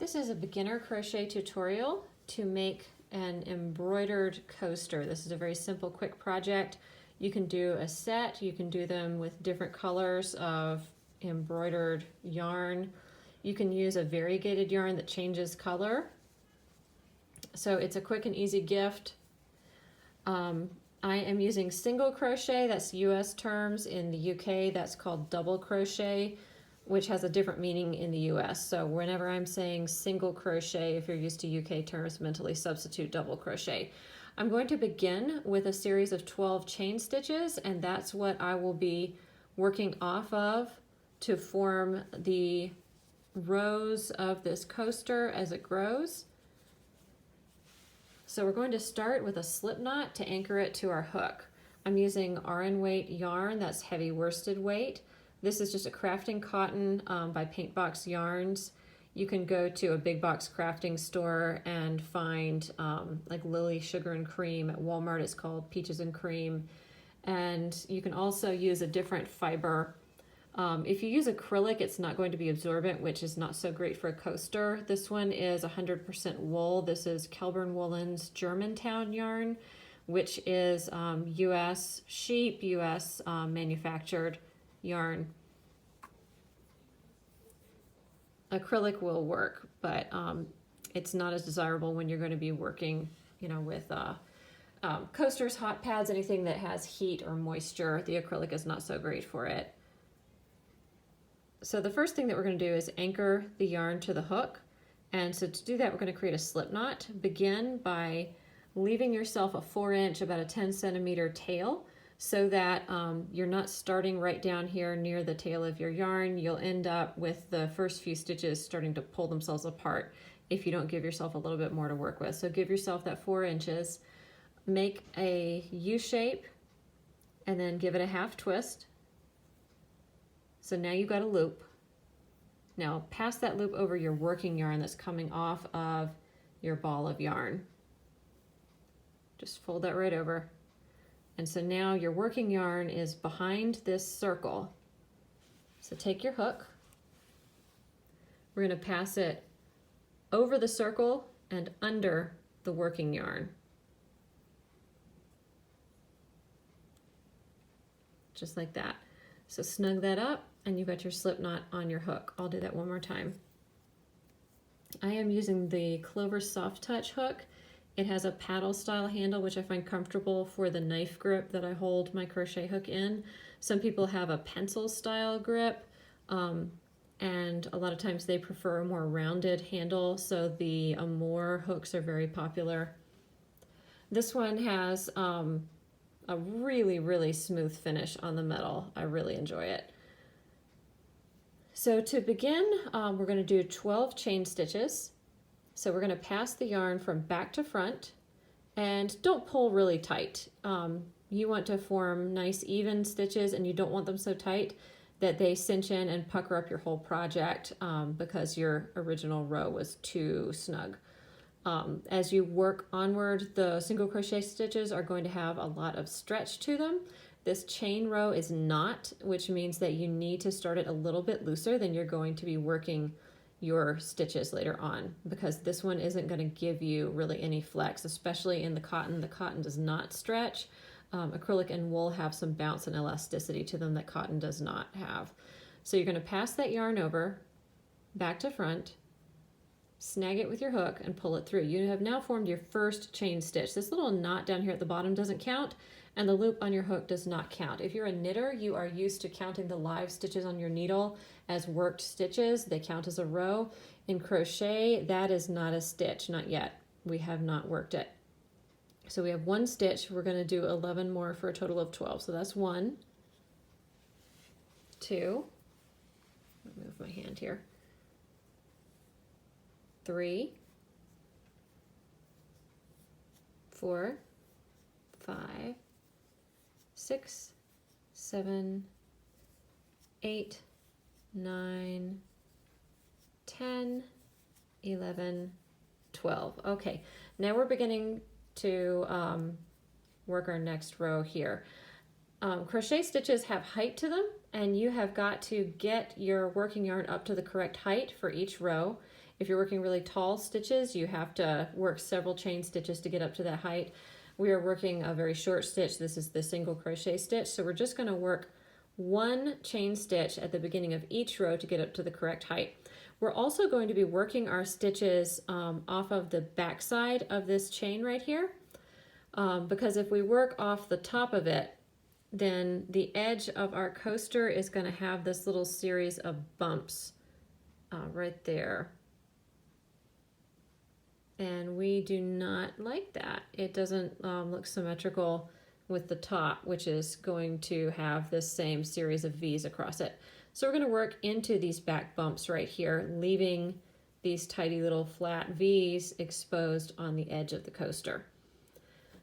This is a beginner crochet tutorial to make an embroidered coaster. This is a very simple, quick project. You can do a set, you can do them with different colors of embroidered yarn. You can use a variegated yarn that changes color. So it's a quick and easy gift. I am using single crochet, that's US terms. In the UK, that's called double crochet, which has a different meaning in the US. So whenever I'm saying single crochet, if you're used to UK terms, mentally substitute double crochet. I'm going to begin with a series of 12 chain stitches, and that's what I will be working off of to form the rows of this coaster as it grows. So we're going to start with a slip knot to anchor it to our hook. I'm using RN weight yarn, that's heavy worsted weight. This is just a crafting cotton by Paintbox Yarns. You can go to a big box crafting store and find like Lily Sugar and Cream. At Walmart it's called Peaches and Cream. And you can also use a different fiber. If you use acrylic, it's not going to be absorbent, which is not so great for a coaster. This one is 100% wool. This is Kelburn Woolen's Germantown yarn, which is US sheep, US manufactured yarn. Acrylic will work, but it's not as desirable when you're going to be working, you know, with coasters, hot pads, anything that has heat or moisture. The acrylic is not so great for it. So the first thing that we're going to do is anchor the yarn to the hook. And so to do that, we're going to create a slip knot. Begin by leaving yourself a 4-inch, about a 10-centimeter tail, so that you're not starting right down here near the tail of your yarn. You'll end up with the first few stitches starting to pull themselves apart if you don't give yourself a little bit more to work with. So give yourself that 4 inches, make a U shape, and then give it a half twist. So now you've got a loop. Now pass that loop over your working yarn that's coming off of your ball of yarn. Just fold that right over. And so now your working yarn is behind this circle. So take your hook. We're going to pass it over the circle and under the working yarn. Just like that. So snug that up and you've got your slip knot on your hook. I'll do that one more time. I am using the Clover Soft Touch hook. It has a paddle style handle, which I find comfortable for the knife grip that I hold my crochet hook in. Some people have a pencil style grip, and a lot of times they prefer a more rounded handle, so the Amore hooks are very popular. This one has a really, really smooth finish on the metal. I really enjoy it. So to begin, we're going to do 12 chain stitches. So we're going to pass the yarn from back to front, and don't pull really tight. You want to form nice even stitches, and you don't want them so tight that they cinch in and pucker up your whole project because your original row was too snug. As you work onward, the single crochet stitches are going to have a lot of stretch to them. This chain row is not, which means that you need to start it a little bit looser than you're going to be working your stitches later on, because this one isn't going to give you really any flex, especially in the cotton. The cotton does not stretch. Acrylic and wool have some bounce and elasticity to them that cotton does not have. So you're going to pass that yarn over back to front, snag it with your hook and pull it through. You have now formed your first chain stitch. This little knot down here at the bottom doesn't count, and the loop on your hook does not count. If you're a knitter, you are used to counting the live stitches on your needle as worked stitches. They count as a row. In crochet, that is not a stitch, not yet. We have not worked it. So we have one stitch. We're going to do 11 more for a total of 12. So that's 1, 2, move my hand here, 3, 4, 5, 6, 7, 8, 9, 10, 11, 12. Okay, now we're beginning to work our next row here. Crochet stitches have height to them, and you have got to get your working yarn up to the correct height for each row. If you're working really tall stitches, you have to work several chain stitches to get up to that height. We are working a very short stitch. This is the single crochet stitch, so we're just going to work one chain stitch at the beginning of each row to get up to the correct height. We're also going to be working our stitches off of the back side of this chain right here, because if we work off the top of it, then the edge of our coaster is going to have this little series of bumps right there. And we do not like that. It doesn't look symmetrical with the top, which is going to have this same series of V's across it. So we're going to work into these back bumps right here, leaving these tidy little flat V's exposed on the edge of the coaster.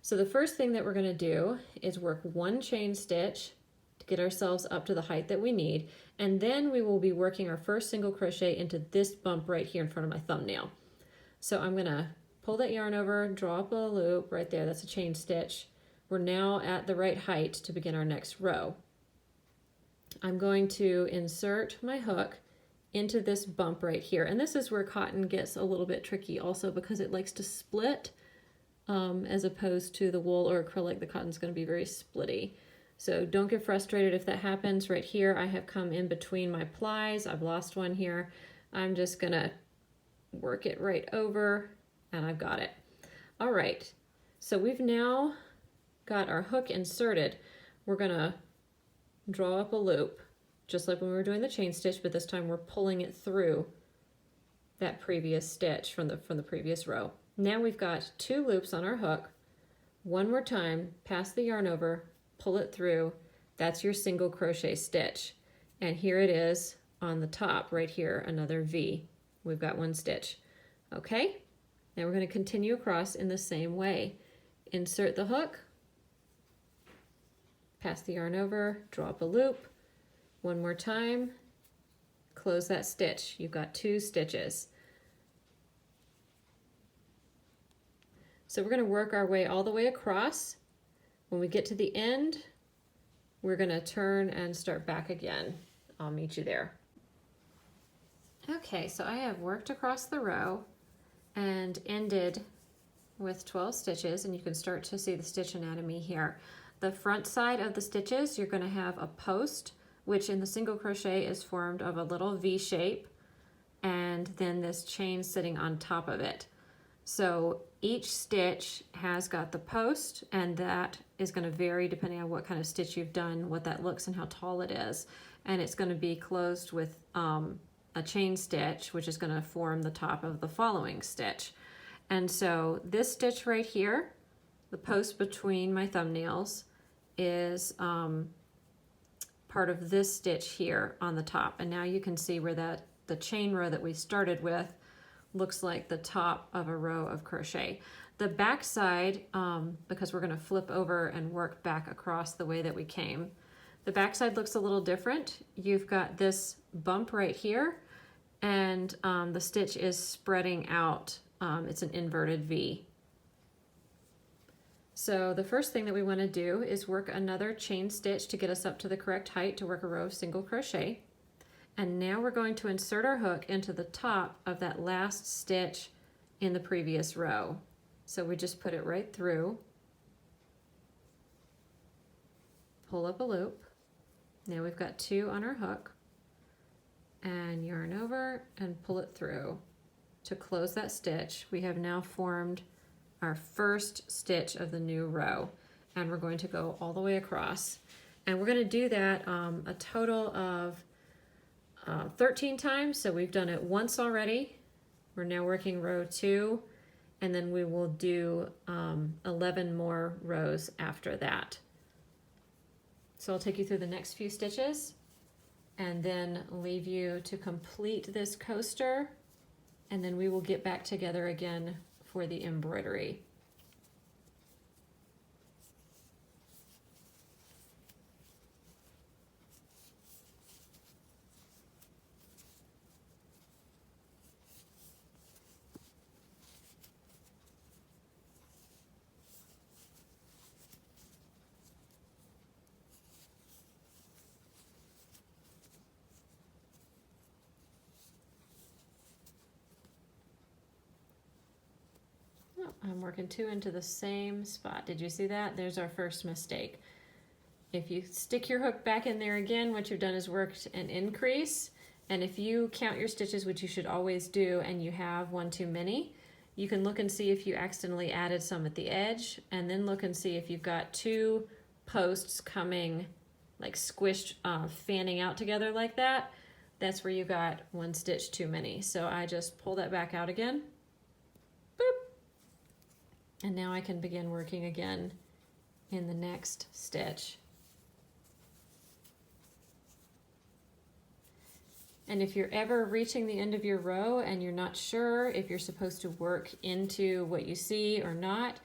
So the first thing that we're going to do is work one chain stitch to get ourselves up to the height that we need, and then we will be working our first single crochet into this bump right here in front of my thumbnail. So I'm going to pull that yarn over, draw up a loop right there, that's a chain stitch. We're now at the right height to begin our next row. I'm going to insert my hook into this bump right here, and this is where cotton gets a little bit tricky also because it likes to split. As opposed to the wool or acrylic, the cotton's going to be very splitty. So don't get frustrated if that happens. Right here, I have come in between my plies. I've lost one here. I'm just going to work it right over, and I've got it. All right, so we've now got our hook inserted. We're going to draw up a loop, just like when we were doing the chain stitch, but this time we're pulling it through that previous stitch from the previous row. Now we've got two loops on our hook. One more time, pass the yarn over, pull it through. That's your single crochet stitch. And here it is on the top right here, another V. We've got one stitch. Okay, now we're going to continue across in the same way. Insert the hook, pass the yarn over, draw up a loop. One more time, close that stitch. You've got two stitches. So we're going to work our way all the way across. When we get to the end, we're going to turn and start back again. I'll meet you there. Okay, so I have worked across the row and ended with 12 stitches, and you can start to see the stitch anatomy here. The front side of the stitches, you're going to have a post, which in the single crochet is formed of a little V shape, and then this chain sitting on top of it. So each stitch has got the post, and that is going to vary depending on what kind of stitch you've done, what that looks and how tall it is. And it's going to be closed with a chain stitch, which is going to form the top of the following stitch. And so this stitch right here, the post between my thumbnails, is part of this stitch here on the top. And now you can see where the chain row that we started with looks like the top of a row of crochet. The back side, because we're going to flip over and work back across the way that we came, the back side looks a little different. You've got this bump right here, and the stitch is spreading out. It's an inverted V. So the first thing that we want to do is work another chain stitch to get us up to the correct height to work a row of single crochet. And now we're going to insert our hook into the top of that last stitch in the previous row. So we just put it right through, pull up a loop. Now we've got two on our hook, and yarn over and pull it through. To close that stitch, we have now formed our first stitch of the new row, and we're going to go all the way across. And we're going to do that a total of 13 times, so we've done it once already. We're now working row 2, and then we will do 11 more rows after that. So I'll take you through the next few stitches and then leave you to complete this coaster, and then we will get back together again for the embroidery. I'm working 2 into the same spot. Did you see that? There's our first mistake. If you stick your hook back in there again, what you've done is worked an increase. And if you count your stitches, which you should always do, and you have one too many, you can look and see if you accidentally added some at the edge, and then look and see if you've got 2 posts coming like squished, fanning out together like that. That's where you got 1 stitch too many. So I just pull that back out again. Boop. And now I can begin working again in the next stitch. And if you're ever reaching the end of your row and you're not sure if you're supposed to work into what you see or not,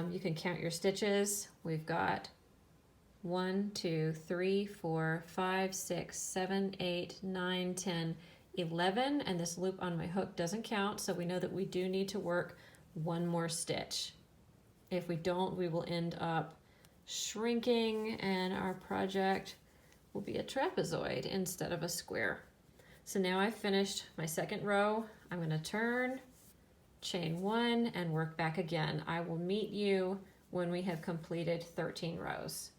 you can count your stitches. We've got 1, 2, 3, 4, 5, 6, 7, 8, 9, 10, 11, and this loop on my hook doesn't count, so we know that we do need to work 1 more stitch. If we don't, we will end up shrinking and our project will be a trapezoid instead of a square. So now I've finished my second row. I'm going to turn, chain 1, and work back again. I will meet you when we have completed 13 rows.